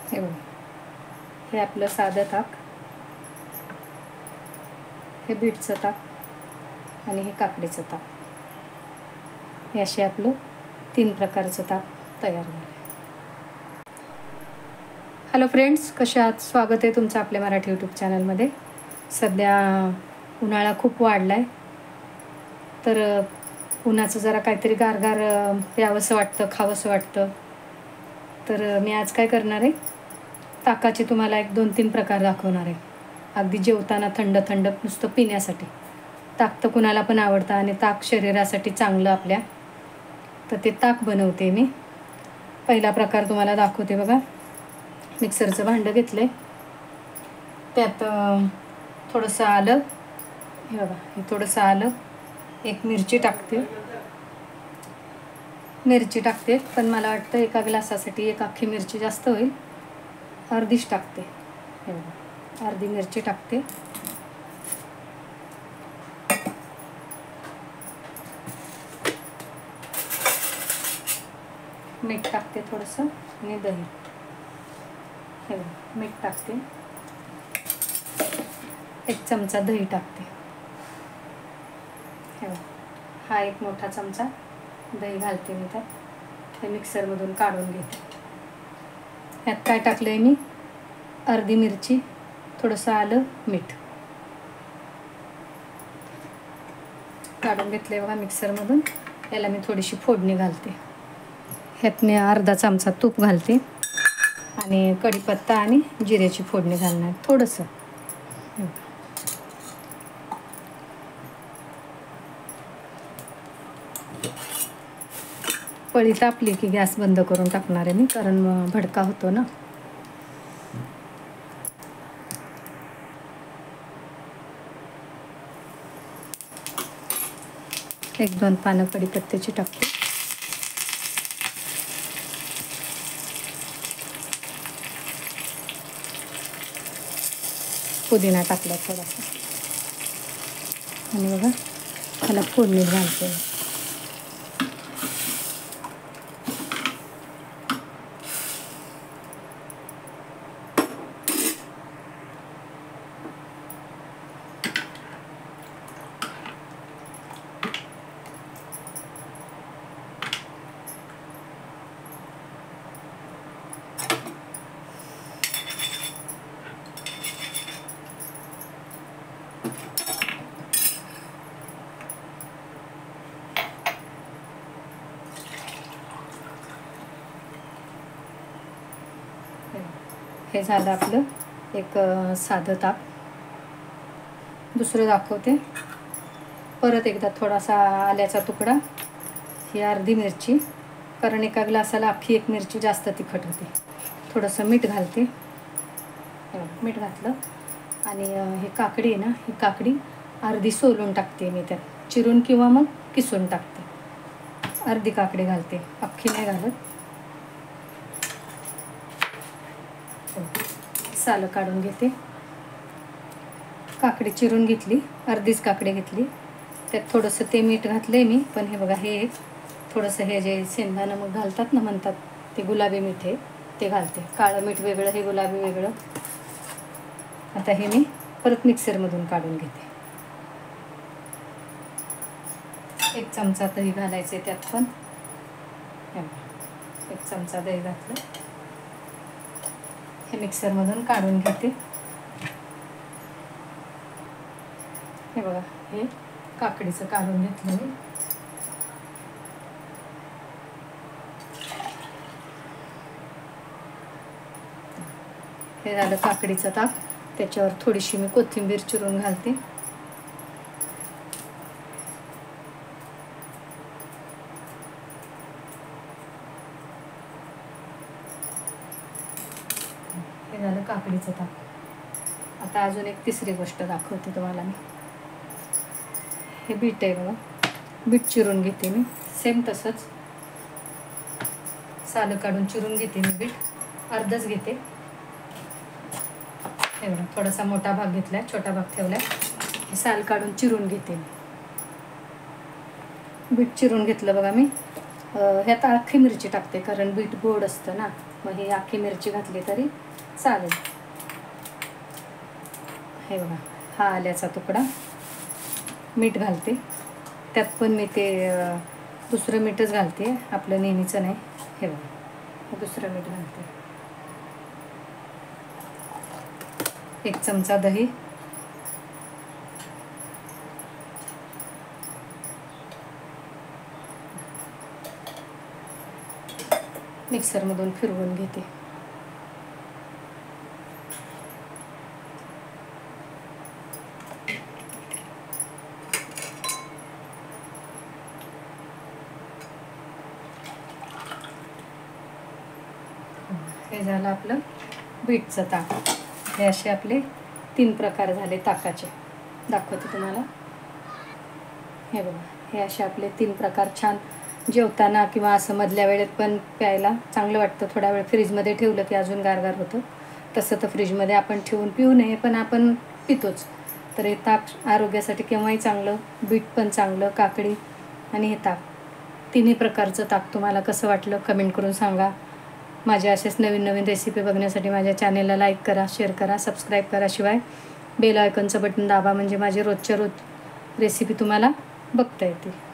हे बघा, हे आपलं साधं ताक, हे बीटचं ताक आणि हे काकडीचं ताक. हे असे आपलं 3 प्रकारचं ताक तयार झालं. हॅलो फ्रेंड्स, कशा आहात? स्वागत आहे तुमचं आपल्या मराठी यूट्यूब चॅनलमध्ये. सध्या उन्हाळा खूप वाढला आहे, तर उन्हाचं जरा काहीतरी गारगार प्यावंसं वाटतं, खावंसं वाटतं. तर मी आज काय करणार आहे, ताकाचे तुम्हाला 1-2-3 प्रकार दाखवणार आहे. अगदी जेवताना थंड थंड नुसतं पिण्यासाठी. ताक तर कुणाला पण आवडतं आणि ताक शरीरासाठी चांगलं आपल्या. तर ते ताक बनवते मी. पहिला प्रकार तुम्हाला दाखवते बघा. मिक्सरचं भांडं घेतलं आहे, त्यात थोडंसं आलं, हे बघा, हे थोडंसं आलं, 1 मिरची टाकते, पण मला वाटतं एका ग्लासासाठी 1 अख्खी मिरची जास्त होईल, अर्धीच टाकते. हे बघा, अर्धी मिरची टाकते. मीठ टाकते थोडंसं आणि दही. हे बघा, मीठ टाकते, 1 चमचा दही टाकते. हे बघा, हा 1 मोठा चमचा दही घालते मी त्यात. हे मिक्सरमधून काढून घेते. यात काय टाकलं आहे मी, अर्धी मिरची, थोडंसं आलं, मीठ काढून घेतले बघा मिक्सरमधून. याला मी थोडीशी फोडणी घालते. ह्यात मी अर्धा चमचा तूप घालते आणि कढीपत्ता आणि जिऱ्याची फोडणी घालणार थोडंसं. पळी तापली की गॅस बंद करून टाकणार आहे मी, कारण भडका होतो ना. एक 2 पानं कढीपत्त्याची टाकते. पुदिना टाकला थोडासा आणि बघा त्याला फोडणी घालते. हे झालं आपलं एक साधं ताक. दुसरं दाखवते. परत एकदा थोडासा आल्याचा तुकडा, ही अर्धी मिरची, कारण एका ग्लासाला अख्खी 1 मिरची जास्त तिखट होते. थोडंसं मीठ घालते. मीठ घातलं आणि ही काकडी आहे ना, ही काकडी अर्धी सोलून टाकते मी त्यात, चिरून किंवा मग किसून टाकते. अर्धी काकडी घालते, अख्खी नाही घालत. सालं काढून घेते. काकडी चिरून घेतली, अर्धीच काकडी घेतली. त्यात थोडंसं ते मीठ घातलंय मी, पण हे बघा, हे थोडंसं हे जे शेंगदाणा मग घालतात ना, म्हणतात ते गुलाबी मीठ आहे, ते घालते. काळं मीठ वेगळं, हे गुलाबी वेगळं. आता हे मी परत मिक्सरमधून काढून घेते. 1 चमचा दही घालायचे त्यात, पण 1 चमचा दही घातलं. हे मिक्सरमधून काढून घेते. हे बघा, हे काकडीचं काढून घेतलं मी. हे झालं काकडीचं ताक. त्याच्यावर थोडीशी मी कोथिंबीर चिरून घालते. हे झालं काकडीचं ताक. आता अजून एक तिसरी गोष्ट दाखवते तुम्हाला मी. हे बीट आहे बघा, बीट चिरून घेते मी. सेम तसंच सालं काढून चिरून घेते मी. बीट अर्धच घेते. हे बघा, थोडासा मोठा भाग घेतलाय, छोटा भाग ठेवलाय. हे साल काढून चिरून घेते मी. बीट चिरून घेतलं बघा मी. ह्यात अख्खी मिरची टाकते, कारण बीट गोड असतं ना, मग ही अख्खी मिरची घातली तरी चालेल. हे बघा, हा आल्याचा तुकडा. मीठ घालते, त्यात पण मी ते दुसरं मीठच घालते, आपलं नेहमीचं नाही. हे बघा, दुसरं मीठ घालते. 1 चमचा दही, मिक्सरमधून फिरवून घेते. हे झालं आपलं बीटचं ताक. हे असे आपले 3 प्रकार झाले ताकाचे. दाखवते तुम्हाला. हे बघा, हे असे आपले 3 प्रकार. छान जेवताना किंवा असं मधल्या वेळेत पण प्यायला चांगलं वाटतं. थोडा वेळ फ्रीजमध्ये ठेवलं की अजून गारगार होतं. तसं तर फ्रीजमध्ये आपण ठेवून पिऊ नये, पण आपण पितोच. तर हे ताक आरोग्यासाठी केव्हाही चांगलं. बीट पण चांगलं, काकडी आणि हे ताक, 3ही प्रकारचं ताक तुम्हाला कसं वाटलं कमेंट करून सांगा. माझ्या असेच नवीन नवीन रेसिपी बघण्यासाठी माझ्या चॅनेलला लाईक करा, शेअर करा, सबस्क्राईब करा. शिवाय बेल आयकॉनचं बटन दाबा, म्हणजे माझे रोजच्या रोज रेसिपी तुम्हाला बघता येतील.